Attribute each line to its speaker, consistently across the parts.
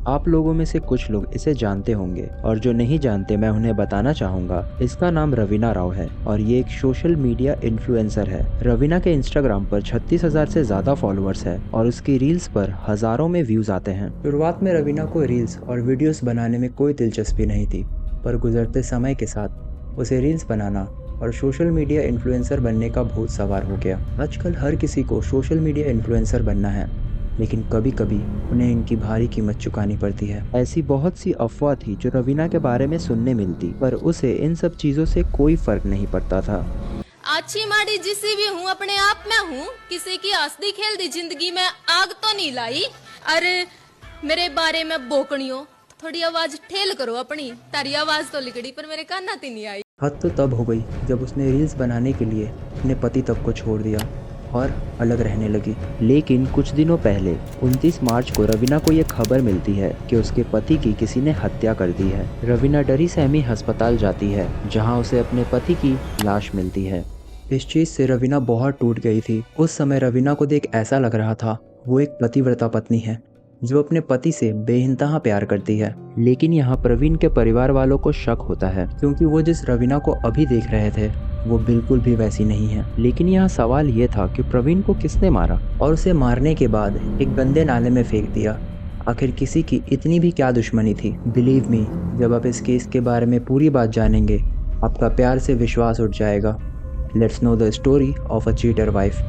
Speaker 1: आप लोगों में से कुछ लोग इसे जानते होंगे और जो नहीं जानते मैं उन्हें बताना चाहूँगा। इसका नाम रवीना राव है और ये एक सोशल मीडिया इन्फ्लुएंसर है। रवीना के इंस्टाग्राम पर 36,000 से ज़्यादा फॉलोअर्स है और उसकी रील्स पर हज़ारों में व्यूज़ आते हैं। शुरुआत में रवीना को रील्स और वीडियोस बनाने में कोई दिलचस्पी नहीं थी, पर गुजरते समय के साथ उसे रील्स बनाना और सोशल मीडिया इन्फ्लुएंसर बनने का भूत सवार हो गया। आजकल हर किसी को सोशल मीडिया इन्फ्लुएंसर बनना है, लेकिन कभी कभी उन्हें इनकी भारी कीमत चुकानी पड़ती है। ऐसी बहुत सी अफवाह थी जो रवीना के बारे में सुनने मिलती, पर उसे इन सब चीज़ों से कोई फर्क नहीं पड़ता था।
Speaker 2: अच्छी माड़ी जिसी भी हूँ अपने आप में हूँ, किसी की हंसती खेलती जिंदगी में आग तो नहीं लाई। अरे मेरे बारे में बोकनियो थोड़ी आवाज ठेल करो अपनी, तारी आवाज तो लिकड़ी पर मेरे कान नाती नहीं आई।
Speaker 1: हद तो तब हो गई जब उसने रील्स बनाने के लिए अपने पति तक को छोड़ दिया और अलग रहने लगी। लेकिन कुछ दिनों पहले 29 मार्च को रवीना को ये खबर मिलती है कि उसके पति की किसी ने हत्या कर दी है। रवीना डरी सहमी अस्पताल जाती है जहां उसे अपने पति की लाश मिलती है। इस चीज़ से रवीना बहुत टूट गई थी। उस समय रवीना को देख ऐसा लग रहा था वो एक पतिव्रता पत्नी है जो अपने पति से बेइंतहा प्यार करती है। लेकिन यहाँ प्रवीण के परिवार वालों को शक होता है क्योंकि वो जिस रवीना को अभी देख रहे थे वो बिल्कुल भी वैसी नहीं है। लेकिन यहाँ सवाल ये था कि प्रवीण को किसने मारा और उसे मारने के बाद एक गंदे नाले में फेंक दिया। आखिर किसी की इतनी भी क्या दुश्मनी थी। बिलीव मी, जब आप इस केस के बारे में पूरी बात जानेंगे आपका प्यार से विश्वास उठ जाएगा। Let's know the story of a cheater wife.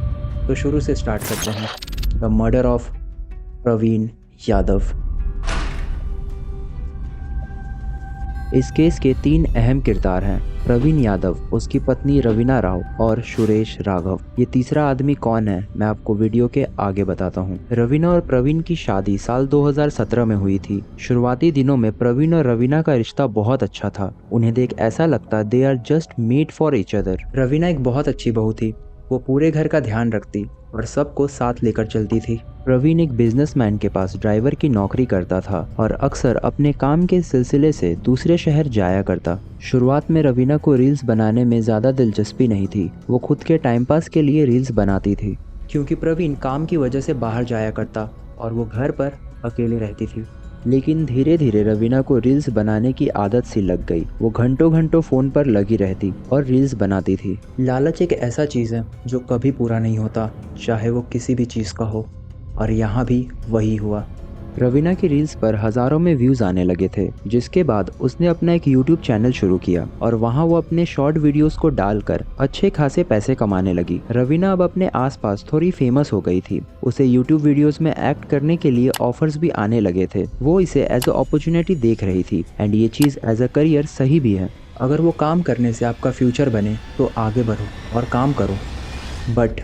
Speaker 1: तो शुरू से स्टार्ट करते हैं। The murder of Praveen Yadav. इस केस के 3 अहम किरदार हैं, प्रवीण यादव, उसकी पत्नी रवीना राव और सुरेश राघव। ये तीसरा आदमी कौन है मैं आपको वीडियो के आगे बताता हूँ। रवीना और प्रवीण की शादी साल 2017 में हुई थी। शुरुआती दिनों में प्रवीण और रवीना का रिश्ता बहुत अच्छा था। उन्हें देख ऐसा लगता they are just made for each other. Raveena एक बहुत अच्छी बहू थी। वो पूरे घर का ध्यान रखती और सबको साथ लेकर चलती थी। प्रवीण एक बिजनेसमैन के पास ड्राइवर की नौकरी करता था और अक्सर अपने काम के सिलसिले से दूसरे शहर जाया करता। शुरुआत में रवीना को रील्स बनाने में ज़्यादा दिलचस्पी नहीं थी। वो खुद के टाइम पास के लिए रील्स बनाती थी क्योंकि प्रवीण काम की वजह से बाहर जाया करता और वो घर पर अकेले रहती थी। लेकिन धीरे धीरे रवीना को रील्स बनाने की आदत सी लग गई। वो घंटों घंटों फ़ोन पर लगी रहती और रील्स बनाती थी। लालच एक ऐसा चीज़ है जो कभी पूरा नहीं होता, चाहे वो किसी भी चीज़ का हो, और यहाँ भी वही हुआ। रवीना की रील्स पर हज़ारों में व्यूज़ आने लगे थे, जिसके बाद उसने अपना एक यूट्यूब चैनल शुरू किया और वहाँ वो अपने शॉर्ट वीडियोस को डालकर अच्छे खासे पैसे कमाने लगी। रवीना अब अपने आसपास थोड़ी फेमस हो गई थी। उसे यूट्यूब वीडियोस में एक्ट करने के लिए ऑफर्स भी आने लगे थे। वो इसे एज अ अपॉर्चुनिटी देख रही थी एंड ये चीज़ एज अ करियर सही भी है। अगर वो काम करने से आपका फ्यूचर बने तो आगे बढ़ो और काम करो। बट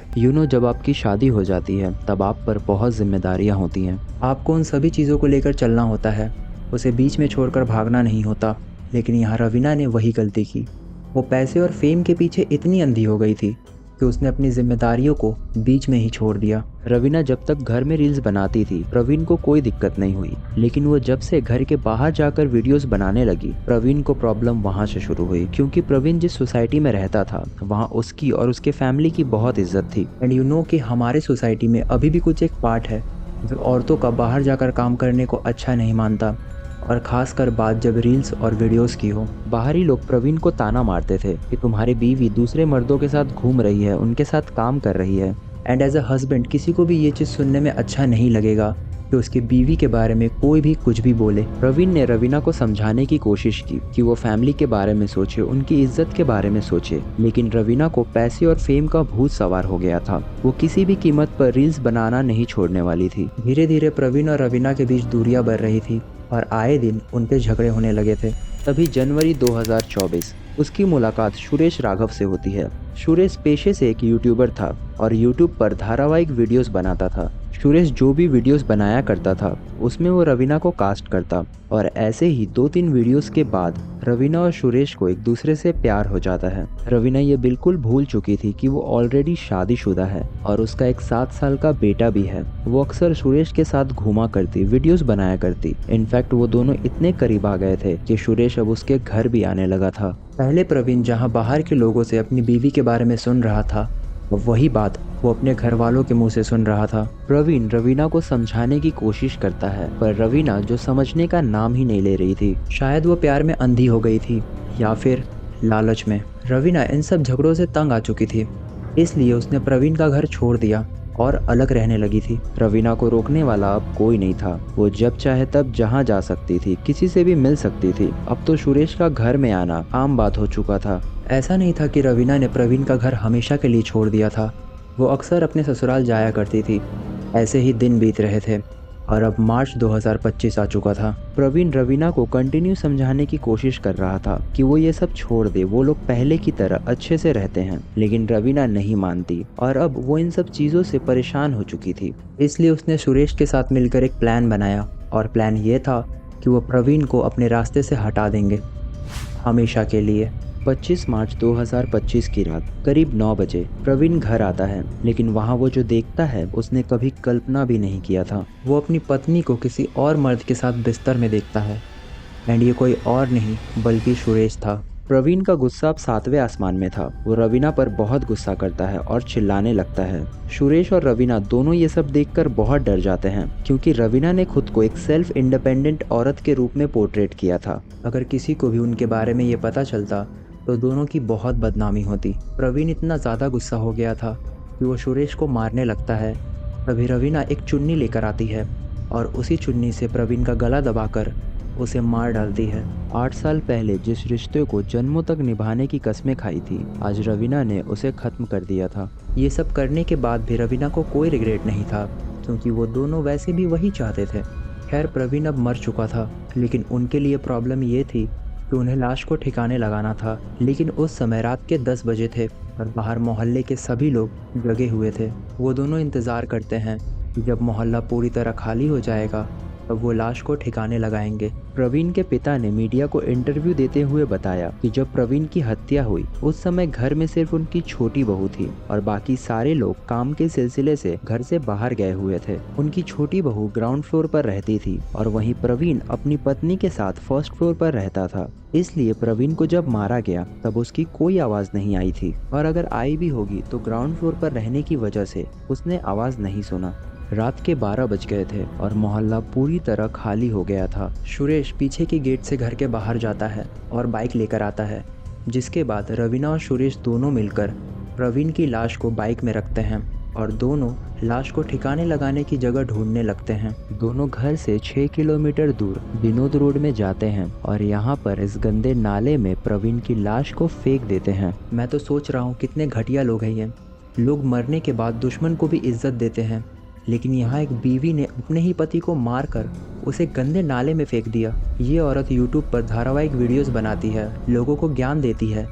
Speaker 1: जब आपकी शादी हो जाती है तब आप पर बहुत जिम्मेदारियां होती हैं। आपको उन सभी चीज़ों को लेकर चलना होता है, उसे बीच में छोड़कर भागना नहीं होता। लेकिन यहाँ रवीना ने वही गलती की। वो पैसे और फेम के पीछे इतनी अंधी हो गई थी कि उसने अपनी जिम्मेदारियों को बीच में ही छोड़ दिया। रवीना जब तक घर में रील्स बनाती थी प्रवीण को कोई दिक्कत नहीं हुई, लेकिन वो जब से घर के बाहर जाकर वीडियोस बनाने लगी प्रवीण को प्रॉब्लम वहाँ से शुरू हुई। क्योंकि प्रवीण जिस सोसाइटी में रहता था वहाँ उसकी और उसके फैमिली की बहुत इज्जत थी। एंड कि हमारे सोसाइटी में अभी भी कुछ एक पार्ट है जो औरतों का बाहर जाकर काम करने को अच्छा नहीं मानता, और खासकर बात जब रील्स और वीडियोस की हो। बाहरी लोग प्रवीण को ताना मारते थे कि तुम्हारी बीवी दूसरे मर्दों के साथ घूम रही है, उनके साथ काम कर रही है। एंड एज अ हस्बैंड किसी को भी ये चीज़ सुनने में अच्छा नहीं लगेगा कि उसकी बीवी के बारे में कोई भी कुछ भी बोले। प्रवीण ने रवीना को समझाने की कोशिश की कि वो फैमिली के बारे में सोचे, उनकी इज्जत के बारे में सोचे। लेकिन रवीना को पैसे और फेम का भूत सवार हो गया था। वो किसी भी कीमत पर रील्स बनाना नहीं छोड़ने वाली थी। धीरे धीरे प्रवीण और रवीना के बीच दूरियां बढ़ रही थी और आए दिन उनके झगड़े होने लगे थे। तभी जनवरी 2024 उसकी मुलाकात सुरेश राघव से होती है। सुरेश पेशे से एक यूट्यूबर था और यूट्यूब पर धारावाहिक वीडियोस बनाता था। सुरेश जो भी वीडियोस बनाया करता था उसमें वो रवीना को कास्ट करता, और ऐसे ही 2-3 वीडियोस के बाद रवीना और सुरेश को एक दूसरे से प्यार हो जाता है। रवीना ये बिल्कुल भूल चुकी थी कि वो ऑलरेडी शादीशुदा है और उसका एक 7 साल का बेटा भी है। वो अक्सर सुरेश के साथ घूमा करती, वीडियोस बनाया करती। इनफैक्ट वो दोनों इतने करीब आ गए थे कि सुरेश अब उसके घर भी आने लगा था। पहले प्रवीण जहाँ बाहर के लोगों से अपनी बीवी के बारे में सुन रहा था, वही बात वो अपने घर वालों के मुंह से सुन रहा था। प्रवीण रवीना को समझाने की कोशिश करता है, पर रवीना जो समझने का नाम ही नहीं ले रही थी। शायद वो प्यार में अंधी हो गई थी या फिर लालच में। रवीना इन सब झगड़ों से तंग आ चुकी थी, इसलिए उसने प्रवीण का घर छोड़ दिया और अलग रहने लगी थी। रवीना को रोकने वाला अब कोई नहीं था। वो जब चाहे तब जहाँ जा सकती थी, किसी से भी मिल सकती थी। अब तो सुरेश का घर में आना आम बात हो चुका था। ऐसा नहीं था कि रवीना ने प्रवीण का घर हमेशा के लिए छोड़ दिया था। वो अक्सर अपने ससुराल जाया करती थी। ऐसे ही दिन बीत रहे थे और अब मार्च 2025 आ चुका था। प्रवीण रवीना को कंटिन्यू समझाने की कोशिश कर रहा था कि वो ये सब छोड़ दे, वो लोग पहले की तरह अच्छे से रहते हैं, लेकिन रवीना नहीं मानती और अब वो इन सब चीज़ों से परेशान हो चुकी थी। इसलिए उसने सुरेश के साथ मिलकर एक प्लान बनाया और प्लान ये था कि वो प्रवीण को अपने रास्ते से हटा देंगे हमेशा के लिए। 25 मार्च 2025 की रात करीब 9 बजे प्रवीण घर आता है, लेकिन वहाँ वो जो देखता है उसने कभी कल्पना भी नहीं किया था। वो अपनी पत्नी को किसी और मर्द के साथ बिस्तर में देखता है एंड ये कोई और नहीं बल्कि सुरेश था। प्रवीण का गुस्सा अब 7वें आसमान में था। वो रवीना पर बहुत गुस्सा करता है और चिल्लाने लगता है। सुरेश और रवीना दोनों ये सब देखकर बहुत डर जाते हैं, क्योंकि रवीना ने खुद को एक सेल्फ इंडिपेंडेंट औरत के रूप में पोर्ट्रेट किया था। अगर किसी को भी उनके बारे में ये पता चलता तो दोनों की बहुत बदनामी होती। प्रवीण इतना ज़्यादा गुस्सा हो गया था कि वो सुरेश को मारने लगता है। तभी रवीना एक चुन्नी लेकर आती है और उसी चुन्नी से प्रवीण का गला दबाकर उसे मार डालती है। 8 साल पहले जिस रिश्ते को जन्मों तक निभाने की कस्में खाई थी, आज रवीना ने उसे ख़त्म कर दिया था। ये सब करने के बाद भी रवीना को कोई रिग्रेट नहीं था, क्योंकि वो दोनों वैसे भी वही चाहते थे। खैर, प्रवीण अब मर चुका था, लेकिन उनके लिए प्रॉब्लम ये थी कि उन्हें लाश को ठिकाने लगाना था। लेकिन उस समय रात के 10 बजे थे और बाहर मोहल्ले के सभी लोग जगे हुए थे। वो दोनों इंतज़ार करते हैं कि जब मोहल्ला पूरी तरह खाली हो जाएगा तब वो लाश को ठिकाने लगाएंगे। प्रवीण के पिता ने मीडिया को इंटरव्यू देते हुए बताया कि जब प्रवीण की हत्या हुई उस समय घर में सिर्फ उनकी छोटी बहू थी और बाकी सारे लोग काम के सिलसिले से घर से बाहर गए हुए थे। उनकी छोटी बहू ग्राउंड फ्लोर पर रहती थी और वहीं प्रवीण अपनी पत्नी के साथ फर्स्ट फ्लोर पर रहता था। इसलिए प्रवीण को जब मारा गया तब उसकी कोई आवाज़ नहीं आई थी, और अगर आई भी होगी तो ग्राउंड फ्लोर पर रहने की वजह से उसने आवाज़ नहीं सुना। रात के 12 बज गए थे और मोहल्ला पूरी तरह खाली हो गया था। सुरेश पीछे के गेट से घर के बाहर जाता है और बाइक लेकर आता है, जिसके बाद रवीना और सुरेश दोनों मिलकर प्रवीण की लाश को बाइक में रखते हैं और दोनों लाश को ठिकाने लगाने की जगह ढूंढने लगते हैं। दोनों घर से 6 किलोमीटर दूर विनोद रोड में जाते हैं और यहाँ पर इस गंदे नाले में प्रवीण की लाश को फेंक देते हैं। मैं तो सोच रहा हूँ कितने घटिया लोग हैं ये। लोग मरने के बाद दुश्मन को भी इज्जत देते हैं, लेकिन यहाँ एक बीवी ने अपने ही पति को मारकर उसे गंदे नाले में फेंक दिया। ये औरत यूट्यूब पर धारावाहिक वीडियोस बनाती है, लोगों को ज्ञान देती है,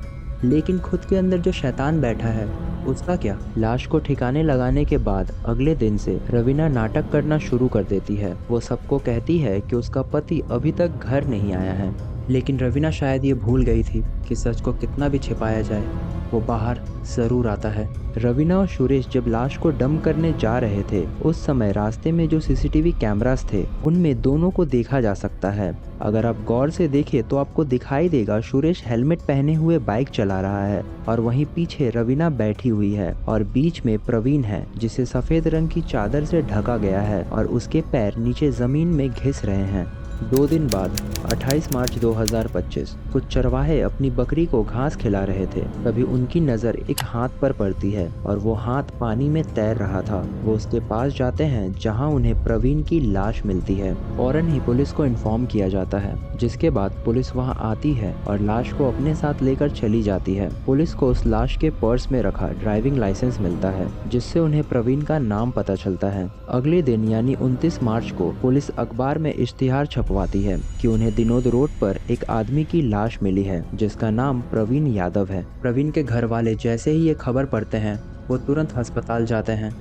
Speaker 1: लेकिन खुद के अंदर जो शैतान बैठा है उसका क्या। लाश को ठिकाने लगाने के बाद अगले दिन से रवीना नाटक करना शुरू कर देती है। वो सबको कहती है कि उसका पति अभी तक घर नहीं आया है, लेकिन रवीना शायद ये भूल गई थी कि सच को कितना भी छिपाया जाए वो बाहर ज़रूर आता है। रवीना और सुरेश जब लाश को डंप करने जा रहे थे उस समय रास्ते में जो सीसीटीवी कैमरास थे उनमें दोनों को देखा जा सकता है। अगर आप गौर से देखें तो आपको दिखाई देगा सुरेश हेलमेट पहने हुए बाइक चला रहा है और वहीं पीछे रवीना बैठी हुई है और बीच में प्रवीण है, जिसे सफ़ेद रंग की चादर से ढका गया है और उसके पैर नीचे ज़मीन में घिस रहे हैं। 2 दिन बाद 28 मार्च 2025 कुछ चरवाहे अपनी बकरी को घास खिला रहे थे। तभी उनकी नज़र एक हाथ पर पड़ती है और वो हाथ पानी में तैर रहा था। वो उसके पास जाते हैं जहां उन्हें प्रवीण की लाश मिलती है। फौरन ही पुलिस को इन्फॉर्म किया जाता है, जिसके बाद पुलिस वहां आती है और लाश को अपने साथ लेकर चली जाती है। पुलिस को उस लाश के पर्स में रखा ड्राइविंग लाइसेंस मिलता है, जिससे उन्हें प्रवीण का नाम पता चलता है। अगले दिन यानी 29 मार्च को पुलिस अखबार में इश्तिहार छपवाती है कि उन्हें विनोद रोड पर एक आदमी की लाश मिली है जिसका नाम प्रवीण यादव है। प्रवीण के घर वाले जैसे ही ये खबर पढ़ते हैं वो तुरंत अस्पताल जाते हैं,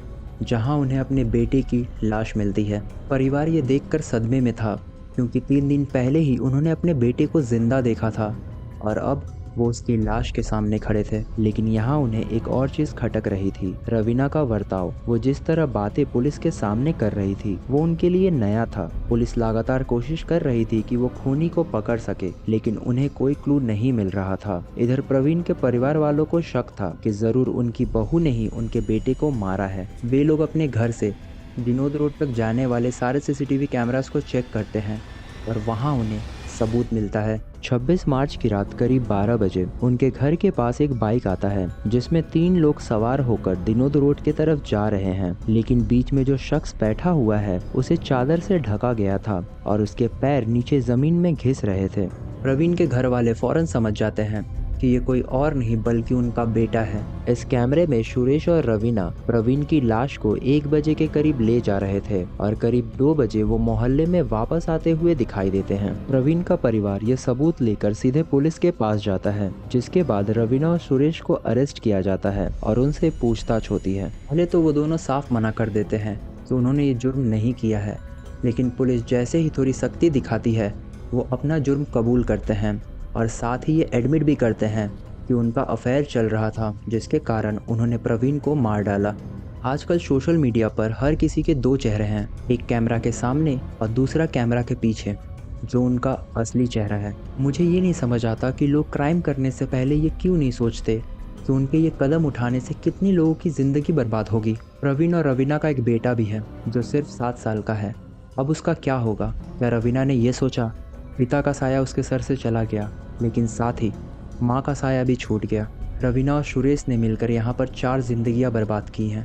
Speaker 1: जहां उन्हें अपने बेटे की लाश मिलती है। परिवार ये देखकर सदमे में था, क्योंकि 3 दिन पहले ही उन्होंने अपने बेटे को जिंदा देखा था और अब वो उसकी लाश के सामने खड़े थे, लेकिन यहाँ उन्हें एक और चीज खटक रही थी, रवीना का बर्ताव। वो जिस तरह बातें पुलिस के सामने कर रही थी वो उनके लिए नया था। पुलिस लगातार कोशिश कर रही थी कि वो खूनी को पकड़ सके, लेकिन उन्हें कोई क्लू नहीं मिल रहा था। इधर प्रवीण के परिवार वालों को शक था कि जरूर उनकी बहू ने ही उनके बेटे को मारा है। वे लोग अपने घर से विनोद रोड तक जाने वाले सारे सीसीटीवी कैमरास को चेक करते हैं और वहाँ उन्हें सबूत मिलता है। 26 मार्च की रात करीब 12 बजे उनके घर के पास एक बाइक आता है जिसमें 3 लोग सवार होकर विनोद रोड की तरफ जा रहे हैं, लेकिन बीच में जो शख्स बैठा हुआ है उसे चादर से ढका गया था और उसके पैर नीचे जमीन में घिस रहे थे। प्रवीण के घर वाले फौरन समझ जाते हैं कि ये कोई और नहीं बल्कि उनका बेटा है। इस कैमरे में सुरेश और रवीना प्रवीण की लाश को 1 बजे के करीब ले जा रहे थे और करीब 2 बजे वो मोहल्ले में वापस आते हुए दिखाई देते हैं। प्रवीण का परिवार ये सबूत लेकर सीधे पुलिस के पास जाता है, जिसके बाद रवीना और सुरेश को अरेस्ट किया जाता है और उनसे पूछताछ होती है। पहले तो वो दोनों साफ मना कर देते हैं कि उन्होंने ये जुर्म नहीं किया है, लेकिन पुलिस जैसे ही थोड़ी सख्ती दिखाती है वो अपना जुर्म कबूल करते हैं और साथ ही ये एडमिट भी करते हैं कि उनका अफेयर चल रहा था, जिसके कारण उन्होंने प्रवीण को मार डाला। आजकल सोशल मीडिया पर हर किसी के 2 चेहरे हैं, एक कैमरा के सामने और दूसरा कैमरा के पीछे, जो उनका असली चेहरा है। मुझे ये नहीं समझ आता कि लोग क्राइम करने से पहले ये क्यों नहीं सोचते कि उनके ये कदम उठाने से कितनी लोगों की ज़िंदगी बर्बाद होगी। प्रवीण और रवीना का एक बेटा भी है जो सिर्फ 7 साल का है। अब उसका क्या होगा? क्या रवीना ने ये सोचा? पिता का साया उसके सर से चला गया, लेकिन साथ ही माँ का साया भी छूट गया। रवीना और सुरेश ने मिलकर यहाँ पर 4 जिंदगियाँ बर्बाद की हैं।